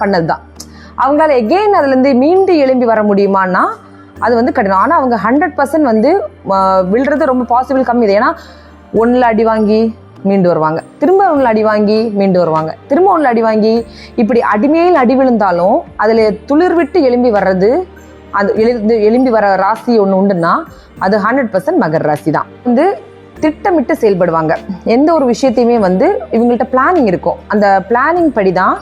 பண்ணதுதான். அவங்களால எகெயின் அதுலேருந்து மீண்டு எழும்பி வர முடியுமான்னா அது வந்து கடினம். ஆனால் அவங்க 100% வந்து விழுறது ரொம்ப பாசிபிள் கம்மி இது. ஏன்னா ஒன்றில் அடி வாங்கி மீண்டு வருவாங்க, திரும்ப ஒன்றில் அடி வாங்கி மீண்டு வருவாங்க, திரும்ப ஒன்றில் அடி வாங்கி, இப்படி அடிமேல் அடி விழுந்தாலும் அதில் துளிர் விட்டு எழும்பி வர்றது, அது எழும்பி வர ராசி ஒன்று உண்டுன்னா அது 100% மகர ராசி தான். வந்து திட்டமிட்டு செயல்படுவாங்க. எந்த ஒரு விஷயத்தையுமே வந்து இவங்கள்ட்ட பிளானிங் இருக்கும். அந்த பிளானிங் படி தான்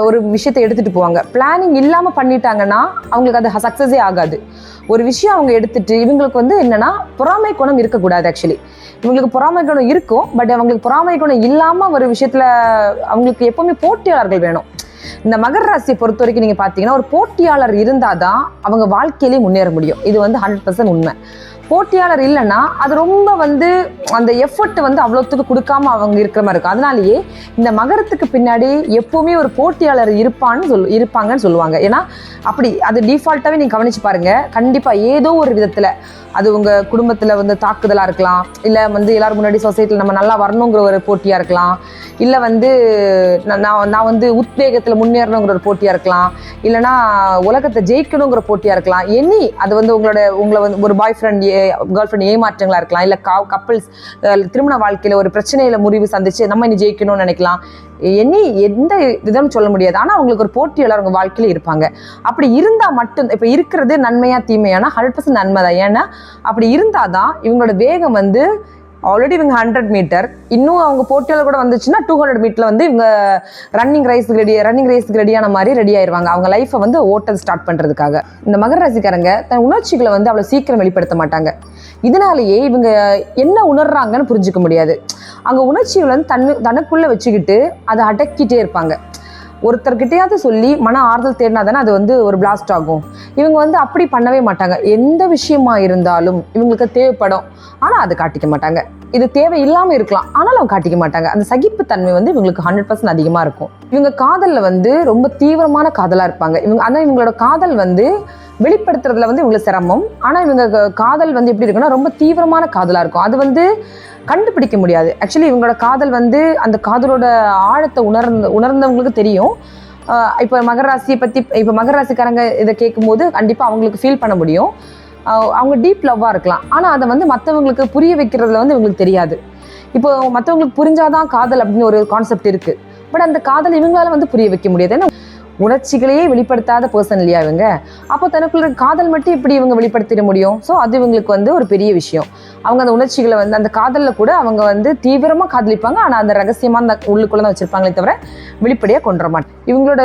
ஒரு விஷயத்தை எடுத்துகிட்டு போவாங்க. பிளானிங் இல்லாமல் பண்ணிட்டாங்கன்னா அவங்களுக்கு அது சக்ஸஸே ஆகாது. ஒரு விஷயம் அவங்க எடுத்துட்டு இவங்களுக்கு வந்து என்னன்னா பொறாமை குணம் இருக்கக்கூடாது. ஆக்சுவலி இவங்களுக்கு பொறாமை குணம் இருக்கும், பட் அவங்களுக்கு பொறாமை குணம் இல்லாமல் ஒரு விஷயத்தில் அவங்களுக்கு எப்போவுமே போட்டியாளர்கள் வேணும். இந்த மகர ராசியை பொறுத்த வரைக்கும் நீங்கள் பார்த்தீங்கன்னா ஒரு போட்டியாளர் இருந்தால் தான் அவங்க வாழ்க்கையிலேயே முன்னேற முடியும். இது வந்து 100% உண்மை. போட்டியாளர் இல்லைன்னா அது ரொம்ப வந்து அந்த எஃபர்ட் வந்து அவ்வளோத்துக்கு கொடுக்காம அவங்க இருக்கிற மாதிரி இருக்கும். அதனாலேயே இந்த மகரத்துக்கு பின்னாடி எப்போவுமே ஒரு போட்டியாளர் இருப்பாங்கன்னு சொல்லுவாங்க. ஏன்னா அப்படி அது டிஃபால்ட்டாகவே நீங்கள் கவனிச்சு பாருங்க. கண்டிப்பாக ஏதோ ஒரு விதத்தில் அது உங்கள் குடும்பத்தில் வந்து தாக்குதலாக இருக்கலாம், இல்லை வந்து எல்லாரும் முன்னாடி சொசைட்டியில் நம்ம நல்லா வரணுங்கிற ஒரு போட்டியாக இருக்கலாம், இல்லை வந்து நான் வந்து உத்வேகத்தில் முன்னேறணுங்கிற ஒரு போட்டியாக இருக்கலாம், இல்லைனா உலகத்தை ஜெயிக்கணுங்கிற போட்டியாக இருக்கலாம். அது வந்து உங்களை வந்து ஒரு பாய் ஃப்ரெண்ட் கேர்ள் ஃப்ரெண்ட் ஏமாற்றங்களா இருக்கலாம், இல்லை கப்பிள்ஸ் திருமண வாழ்க்கையில் ஒரு பிரச்சனையில் முறிவு சந்திச்சு நம்ம இனி ஜெயிக்கணும்னு நினைக்கலாம். எந்த விதம் சொல்ல முடியாது. ஆனால் அவங்களுக்கு ஒரு போட்டியாளர் அவங்க வாழ்க்கையில் இருப்பாங்க. அப்படி இருந்தால் மட்டும் இப்போ இருக்கிறது நன்மையா தீமையானா 100% நன்மை தான். ஏன்னா அப்படி இருந்தால் தான் இவங்களோட வேகம் வந்து ஆல்ரெடி இவங்க 100 மீட்டர், இன்னும் அவங்க போட்டியாளர் கூட வந்துச்சுன்னா 200 மீட்டரில் வந்து இவங்க ரன்னிங் ரேஸுக்கு ரெடியான மாதிரி ரெடி ஆயிடுவாங்க. அவங்க லைஃப்பை வந்து ஓட்ட ஸ்டார்ட் பண்ணுறதுக்காக. இந்த மகர ராசிக்காரங்க தன் உணர்ச்சிகளை வந்து அவ்வளோ சீக்கிரம் வெளிப்படுத்த மாட்டாங்க. இதனாலேயே இவங்க என்ன உணர்றாங்கன்னு புரிஞ்சுக்க முடியாது. அங்கே உணர்ச்சிகளை வந்து தனக்குள்ளே வச்சுக்கிட்டு அதை அடக்கிட்டே இருப்பாங்க. ஒருத்தர்கிட்டையாவது சொல்லி மன ஆறுதல் தேடினா தானே அது வந்து ஒரு பிளாஸ்ட் ஆகும். இவங்க வந்து அப்படி பண்ணவே மாட்டாங்க. எந்த விஷயமா இருந்தாலும் இவங்களுக்கு தேவைப்படும், ஆனால் அதை காட்டிக்க மாட்டாங்க. இது தேவை இல்லாமல் இருக்கலாம், ஆனாலும் அவங்க காட்டிக்க மாட்டாங்க. அந்த சகிப்புத்தன்மை வந்து இவங்களுக்கு 100% அதிகமாக இருக்கும். இவங்க காதலில் வந்து ரொம்ப தீவிரமான காதலாக இருப்பாங்க. ஆனால் இவங்களோட காதல் வந்து வெளிப்படுத்துறதுல வந்து இவங்களுக்கு சிரமம். ஆனால் இவங்க காதல் வந்து எப்படி இருக்குன்னா ரொம்ப தீவிரமான காதலாக இருக்கும். அது வந்து கண்டுபிடிக்க முடியாது. ஆக்சுவலி இவங்களோட காதல் வந்து அந்த காதலோட ஆழத்தை உணர்ந்தவங்களுக்கு தெரியும். இப்போ மகர ராசியை பற்றி இப்போ மகர ராசிக்காரங்க இதை கேட்கும்போது கண்டிப்பாக அவங்களுக்கு ஃபீல் பண்ண முடியும். அவங்க டீப் லவ்வாக இருக்கலாம், ஆனால் அதை வந்து மற்றவங்களுக்கு புரிய வைக்கிறதுல வந்து இவங்களுக்கு தெரியாது. இப்போ மற்றவங்களுக்கு புரிஞ்சாதான் காதல் அப்படின்னு ஒரு கான்செப்ட் இருக்குது. பட் அந்த காதல் இவங்களால வந்து புரிய வைக்க முடியாது. ஏன்னா உணர்ச்சிகளையே வெளிப்படுத்தாத பர்சன் இல்லையா இவங்க. அப்போ தனக்குள்ள காதல் மட்டும் எப்படி இவங்க வெளிப்படுத்திட முடியும்? ஸோ அது இவங்களுக்கு வந்து ஒரு பெரிய விஷயம். அவங்க அந்த உணர்ச்சிகளை வந்து அந்த காதலில் கூட அவங்க வந்து தீவிரமாக காதலிப்பாங்க, ஆனால் அந்த ரகசியமாக அந்த உள்ளுக்குள்ள தான் வச்சிருப்பாங்களே தவிர வெளிப்படையாக கொண்டுற மாட்டாங்க. இவங்களோட